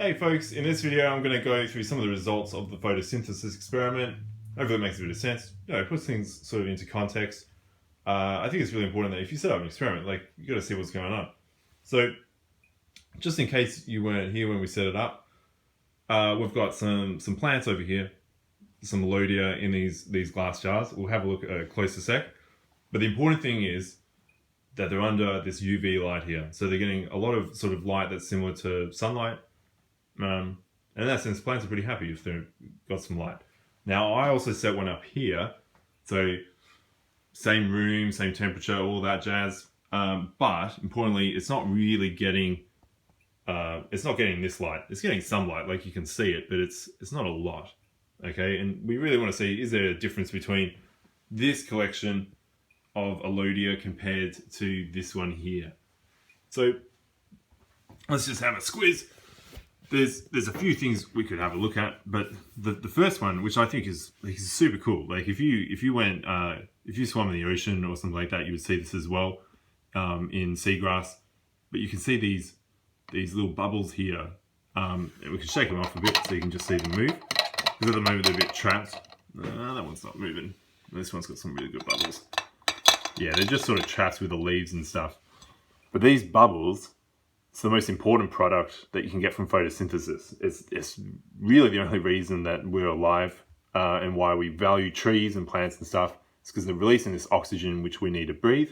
Hey folks, in this video I'm going to go through some of the results of the photosynthesis experiment. Hopefully it makes a bit of sense. It puts things sort of into context. I think it's really important that if you set up an experiment, you got to see what's going on. So, just in case you weren't here when we set it up, we've got some plants over here, some elodea in these glass jars. We'll have a look at a closer sec. But the important thing is that they're under this UV light here. So they're getting a lot of sort of light that's similar to sunlight. And in that sense, plants are pretty happy if they've got some light. Now, I also set one up here. So same room, same temperature, all that jazz. But importantly, it's not really getting, it's not getting this light. It's getting some light, like you can see it, but it's not a lot. Okay, and we really want to see, is there a difference between this collection of elodea compared to this one here? So let's just have a squiz. There's a few things we could have a look at, but the first one, which I think is super cool. Like if you went if you swam in the ocean or something like that, you would see this as well in seagrass. But you can see these little bubbles here. And we can shake them off a bit so you can just see them move. Because at the moment they're a bit trapped. That one's not moving. This one's got some really good bubbles. Yeah, they're just sort of trapped with the leaves and stuff. But these bubbles, it's the most important product that you can get from photosynthesis. It's really the only reason that we're alive and why we value trees and plants and stuff. It's because they're releasing this oxygen which we need to breathe.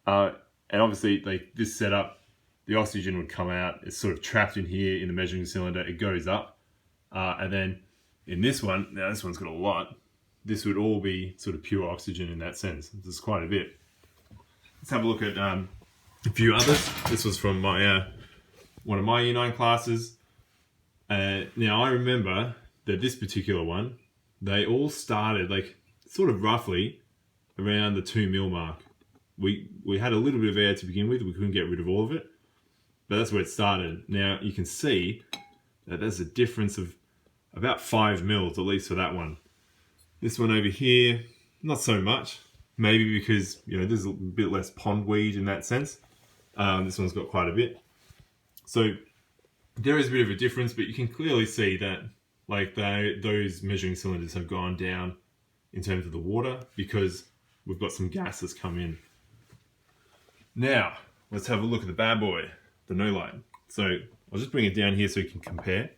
And obviously, like this setup, the oxygen would come out. It's sort of trapped in here in the measuring cylinder. It goes up. And then in this one, now this one's got a lot. This would all be sort of pure oxygen in that sense. There's quite a bit. Let's have a look at a few others. This was from my one of my Year 9 classes. Now I remember that this particular one, they all started like sort of roughly around the 2 mil mark. We had a little bit of air to begin with. We couldn't get rid of all of it, but that's where it started. Now you can see that there's a difference of about 5 mils, at least for that one. This one over here, not so much. Maybe because, there's a bit less pondweed in that sense. This one's got quite a bit. So there is a bit of a difference, but you can clearly see that those measuring cylinders have gone down in terms of the water because we've got some gas that's come in. Now, let's have a look at the bad boy, the no light. So I'll just bring it down here so you can compare.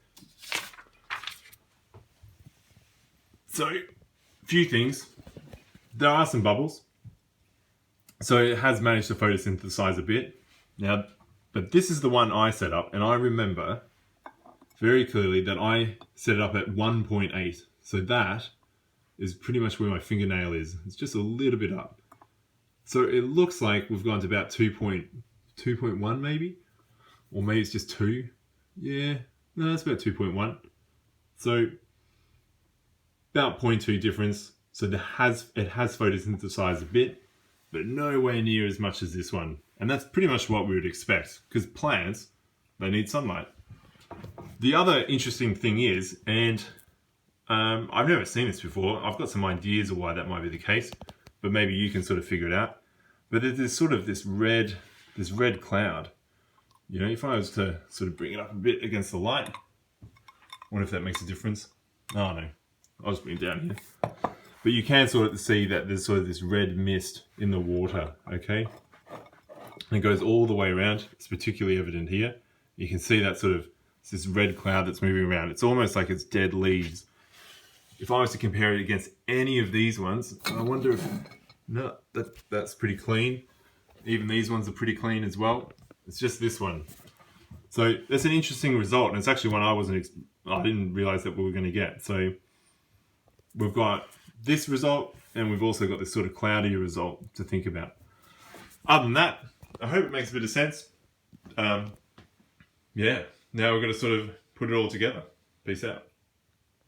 So, a few things. There are some bubbles. So it has managed to photosynthesize a bit. Now, but this is the one I set up, and I remember very clearly that I set it up at 1.8. So that is pretty much where my fingernail is. It's just a little bit up. So it looks like we've gone to about 2.1 maybe, or maybe it's just 2. Yeah, no, that's about 2.1. So about 0.2 difference. So it has photosynthesized a bit, but nowhere near as much as this one. And that's pretty much what we would expect, because plants, they need sunlight. The other interesting thing is, and I've never seen this before, I've got some ideas of why that might be the case, but maybe you can sort of figure it out. But there's sort of this red cloud. If I was to sort of bring it up a bit against the light, I wonder if that makes a difference. Oh no, I'll just bring it down here. But you can sort of see that there's sort of this red mist in the water, okay? And it goes all the way around. It's particularly evident here. You can see that sort of, it's this red cloud that's moving around. It's almost like it's dead leaves. If I was to compare it against any of these ones, I wonder if, no, that's pretty clean. Even these ones are pretty clean as well. It's just this one. So that's an interesting result. And it's actually one I didn't realize that we were going to get. So we've got this result, and we've also got this sort of cloudier result to think about. Other than that, I hope it makes a bit of sense. Yeah, now we've got to sort of put it all together. Peace out.